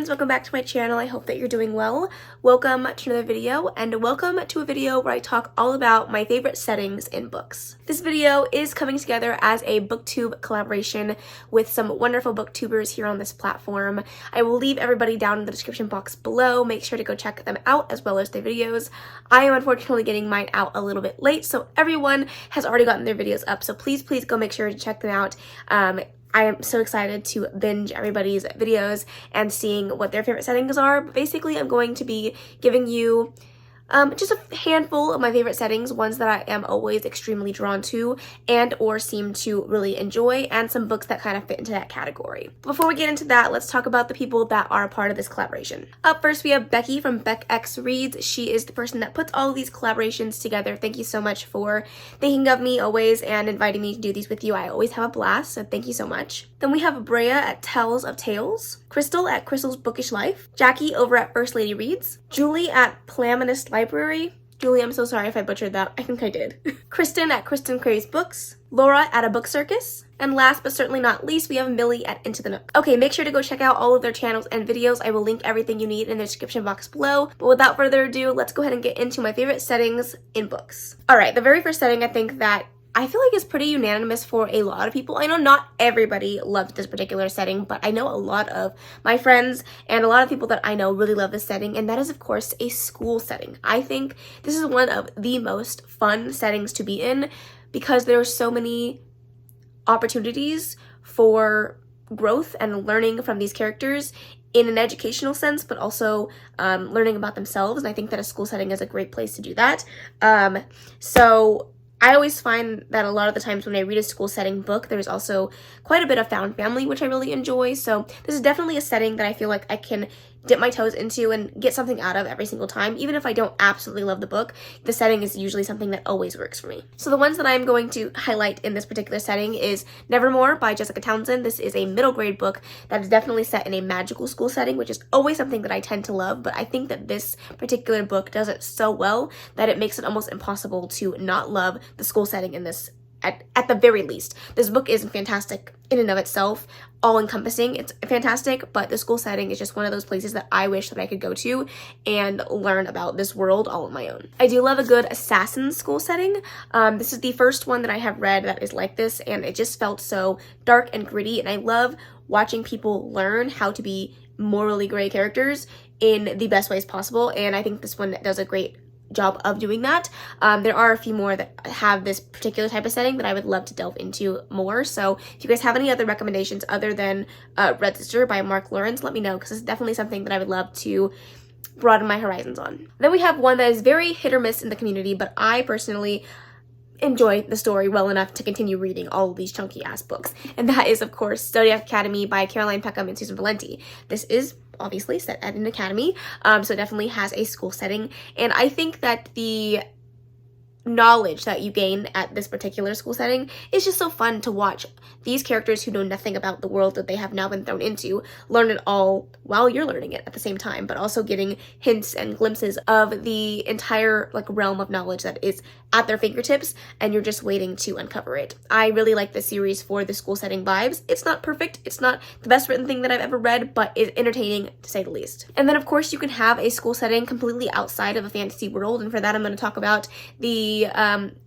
friends, welcome back to my channel. I hope that you're doing well. Welcome to another video, and welcome to a video where I talk all about my favorite settings in books. This video is coming together as a booktube collaboration with some wonderful booktubers here on this platform. I will leave everybody down in the description box below. Make sure to go check them out as well as their videos. I am unfortunately getting mine out a little bit late, so everyone has already gotten their videos up, so please go make sure to check them out. I am so excited to binge everybody's videos and seeing what their favorite settings are. But basically, I'm going to be giving you just a handful of my favorite settings, ones that I am always extremely drawn to and or seem to really enjoy, and some books that kind of fit into that category. Before we get into that, let's talk about the people that are a part of this collaboration. Up first, we have Beccie from BecX Reads. She is the person that puts all of these collaborations together. Thank you so much for thinking of me always and inviting me to do these with you. I always have a blast, so thank you so much. Then we have Brea at Tells of Tales, Crystal at Crystal's Bookish Life, Jackie over at First Lady Reads, Julie at Plaminist Library. Julie, I'm so sorry if I butchered that. I think I did. Kristin at Kristin Craves Books, Laura at A Book Circus, and last but certainly not least, we have Millie at Into the Nook. Okay, make sure to go check out all of their channels and videos. I will link everything you need in the description box below. But without further ado, let's go ahead and get into my favorite settings in books. Alright, the very first setting I think that I feel like it's pretty unanimous for a lot of people. I know not everybody loves this particular setting, but I know a lot of my friends and a lot of people that I know really love this setting, and that is, of course, a school setting. I think this is one of the most fun settings to be in because there are so many opportunities for growth and learning from these characters in an educational sense, but also learning about themselves, and I think that a school setting is a great place to do that. So I always find that a lot of the times when I read a school setting book, there's also quite a bit of found family, which I really enjoy. So this is definitely a setting that I feel like I can dip my toes into and get something out of every single time. Even if I don't absolutely love the book, the setting is usually something that always works for me. So the ones that I'm going to highlight in this particular setting is Nevermore by Jessica Townsend. This is a middle grade book that is definitely set in a magical school setting, which is always something that I tend to love, but I think that this particular book does it so well that it makes it almost impossible to not love the school setting in this. At the very least, this book is fantastic in and of itself, all-encompassing. It's fantastic, but the school setting is just one of those places that I wish that I could go to and learn about this world all on my own. I do love a good assassin school setting. This is the first one that I have read that is like this, and it just felt so dark and gritty, and I love watching people learn how to be morally gray characters in the best ways possible, and I think this one does a great job of doing that. There are a few more that have this particular type of setting that I would love to delve into more. So if you guys have any other recommendations other than Red Sister by Mark Lawrence, let me know, because it's definitely something that I would love to broaden my horizons on. Then we have one that is very hit or miss in the community, but I personally enjoy the story well enough to continue reading all of these chunky ass books, and that is, of course, Zodiac Academy by Caroline Peckham and Susan Valenti. This is obviously set at an academy, so it definitely has a school setting, and I think that the knowledge that you gain at this particular school setting is just so fun to watch these characters who know nothing about the world that they have now been thrown into learn it all while you're learning it at the same time, but also getting hints and glimpses of the entire realm of knowledge that is at their fingertips, and you're just waiting to uncover it. I really like this series for the school setting vibes. It's not perfect, it's not the best written thing that I've ever read, but it's entertaining to say the least. And then of course you can have a school setting completely outside of a fantasy world, and for that I'm going to talk about the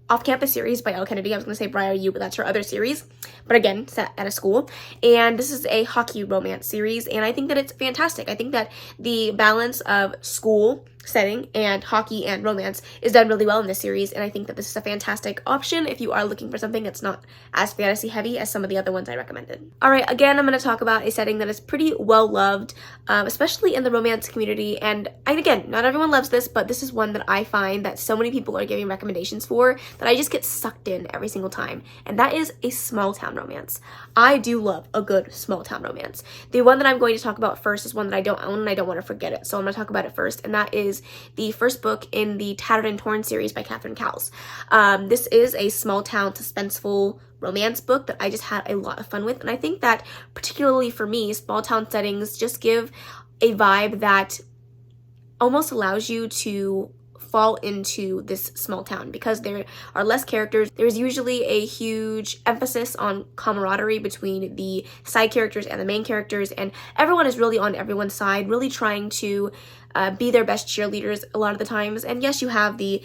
Off-Campus series by Elle Kennedy. I was going to say Brea, You, but that's her other series, but again, set at a school. And this is a hockey romance series, and I think that it's fantastic. I think that the balance of school setting and hockey and romance is done really well in this series, and I think that this is a fantastic option if you are looking for something that's not as fantasy heavy as some of the other ones I recommended. Alright, again, I'm going to talk about a setting that is pretty well loved, especially in the romance community, and again, not everyone loves this, but this is one that I find that so many people are giving recommendations for that I just get sucked in every single time, and that is a small town romance. I do love a good small town romance. The one that I'm going to talk about first is one that I don't own and I don't want to forget it, so I'm going to talk about it first, and that is the first book in the Tattered and Torn series by Catherine Cowles. This is a small town suspenseful romance book that I just had a lot of fun with, and I think that particularly for me, small town settings just give a vibe that almost allows you to fall into this small town because there are less characters. There's usually a huge emphasis on camaraderie between the side characters and the main characters, and everyone is really on everyone's side, really trying to be their best cheerleaders a lot of the times. And yes, you have the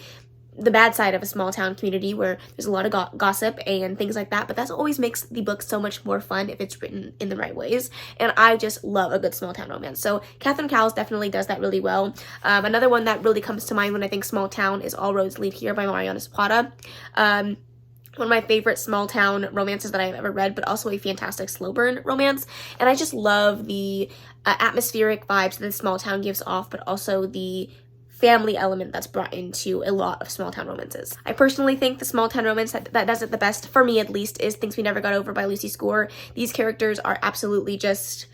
bad side of a small town community where there's a lot of gossip and things like that, but that always makes the book so much more fun if it's written in the right ways, and I just love a good small town romance. So Catherine Cowles definitely does that really well. Another one that really comes to mind when I think small town is All Roads Lead Here by Mariana Zapata. One of my favorite small town romances that I've ever read, but also a fantastic slow burn romance, and I just love the atmospheric vibes that the small town gives off, but also the family element that's brought into a lot of small town romances. I personally think the small town romance that does it the best, for me at least, is Things We Never Got Over by Lucy Score. These characters are absolutely just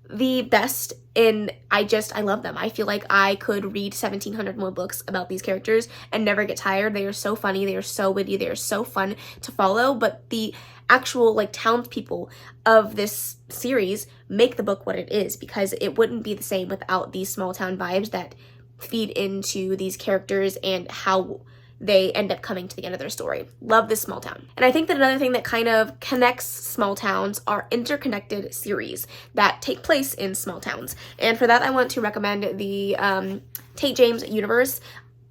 the best, and I love them. I feel like I could read 1,700 more books about these characters and never get tired. They are so funny, they are so witty, they are so fun to follow, but the actual townspeople of this series make the book what it is, because it wouldn't be the same without these small town vibes that feed into these characters and how they end up coming to the end of their story. Love this small town. And I think that another thing that kind of connects small towns are interconnected series that take place in small towns. And for that, I want to recommend the Tate James universe.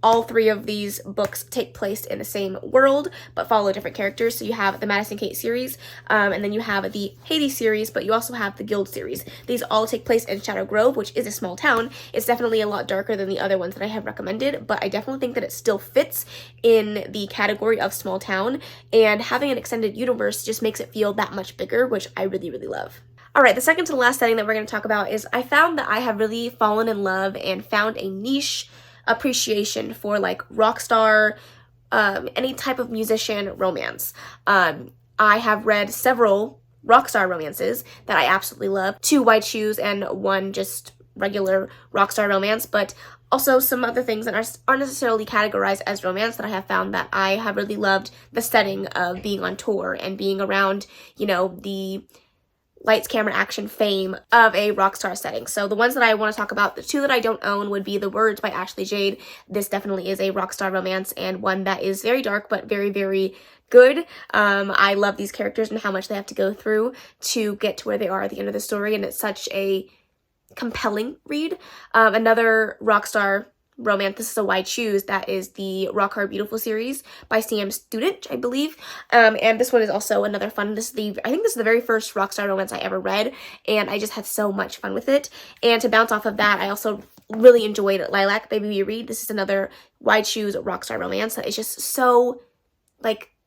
All three of these books take place in the same world, but follow different characters. So you have the Madison Kate series, and then you have the Hades series, but you also have the Guild series. These all take place in Shadow Grove, which is a small town. It's definitely a lot darker than the other ones that I have recommended, but I definitely think that it still fits in the category of small town, and having an extended universe just makes it feel that much bigger, which I really, really love. All right, the second to the last setting that we're going to talk about is I found that I have really fallen in love and found a niche appreciation for rock star, any type of musician romance. I have read several rock star romances that I absolutely love, 2 White Shoes and 1 just regular rock star romance, but also some other things that aren't necessarily categorized as romance that I have found that I have really loved the setting of being on tour and being around, the lights, camera, action fame of a rock star setting. So the ones that I want to talk about, the 2 that I don't own would be The Words by Ashley Jade. This definitely is a rock star romance, and one that is very dark but very, very good. I love these characters and how much they have to go through to get to where they are at the end of the story, and it's such a compelling read. Another rock star romance, this is A White Shoes, that is the Rock Hard Beautiful series by Sam Student, I believe, and this one is also another fun. I think this is the very first rock star romance I ever read, and I just had so much fun with it. And to bounce off of that, I also really enjoyed Lilac by B.B. Reed. This is another White Shoes rock star romance that is just so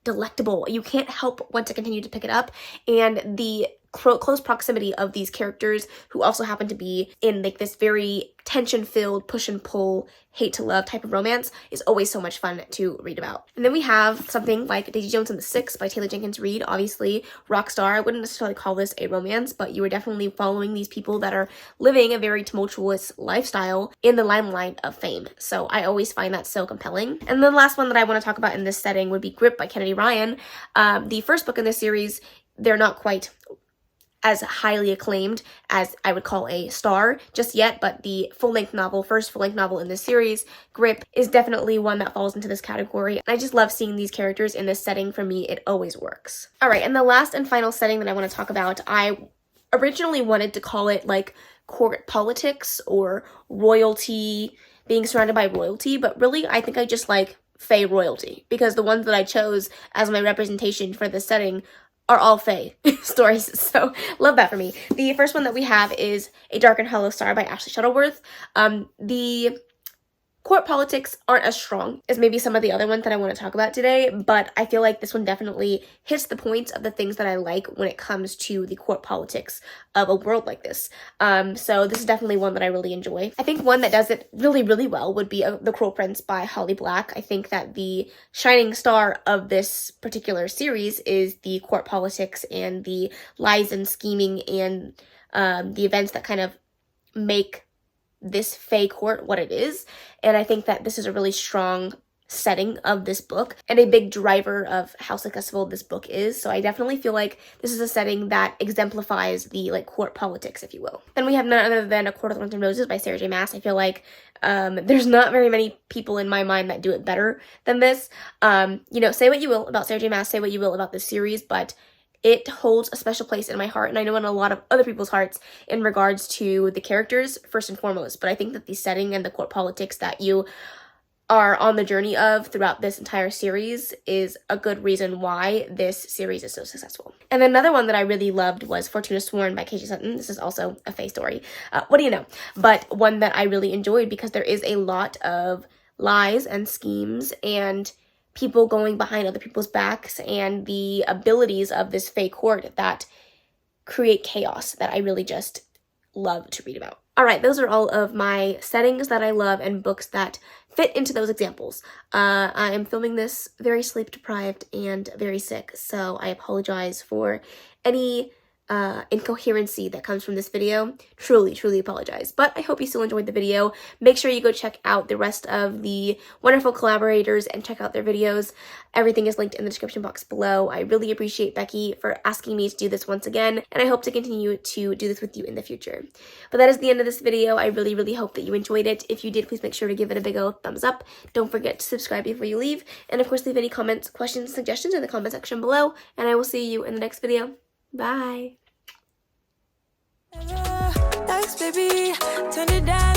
delectable. You can't help want to continue to pick it up, and the close proximity of these characters, who also happen to be in this very tension-filled, push and pull, hate to love type of romance, is always so much fun to read about. And then we have something like Daisy Jones and the Six by Taylor Jenkins Reid. Obviously, rock star. I wouldn't necessarily call this a romance, but you are definitely following these people that are living a very tumultuous lifestyle in the limelight of fame. So I always find that so compelling. And the last one that I want to talk about in this setting would be Grip by Kennedy Ryan. The first book in this series, they're not quite as highly acclaimed as I would call a star just yet, but the first full-length novel in this series, Grip, is definitely one that falls into this category. I just love seeing these characters in this setting. For me, it always works. All right, and the last and final setting that I want to talk about, I originally wanted to call it court politics or royalty, being surrounded by royalty, but really I think I just like fae royalty, because the ones that I chose as my representation for this setting are all fae stories, so love that for me. The first one that we have is A Dark and Hollow Star by Ashley Shuttleworth. The court politics aren't as strong as maybe some of the other ones that I want to talk about today, but I feel like this one definitely hits the points of the things that I like when it comes to the court politics of a world like this. So this is definitely one that I really enjoy. I think one that does it really, really well would be The Cruel Prince by Holly Black. I think that the shining star of this particular series is the court politics and the lies and scheming and the events that kind of make this fae court what it is. And I think that this is a really strong setting of this book and a big driver of how successful this book is. So I definitely feel like this is a setting that exemplifies the court politics, if you will. Then we have none other than A Court of Thorns and Roses by Sarah J. Maas. I feel like There's not very many people in my mind that do it better than this. You know, say what you will about Sarah J. Maas, say what you will about this series, but it holds a special place in my heart, and I know in a lot of other people's hearts in regards to the characters, first and foremost. But I think that the setting and the court politics that you are on the journey of throughout this entire series is a good reason why this series is so successful. And another one that I really loved was Fortuna Sworn by K.J. Sutton. This is also a Faye story. What do you know? But one that I really enjoyed because there is a lot of lies and schemes and people going behind other people's backs and the abilities of this Faye court that create chaos that I really just love to read about. All right, those are all of my settings that I love and books that fit into those examples. I am filming this very sleep deprived and very sick, so I apologize for any incoherency that comes from this video. Truly apologize. But I hope you still enjoyed the video. Make sure you go check out the rest of the wonderful collaborators and check out their videos. Everything is linked in the description box below. I really appreciate Beccie for asking me to do this once again, and I hope to continue to do this with you in the future. But that is the end of this video. I really hope that you enjoyed it. If you did, please make sure to give it a big old thumbs up. Don't forget to subscribe before you leave, and of course leave any comments, questions, suggestions in the comment section below, and I will see you in the next video. Bye. Baby, turn it down.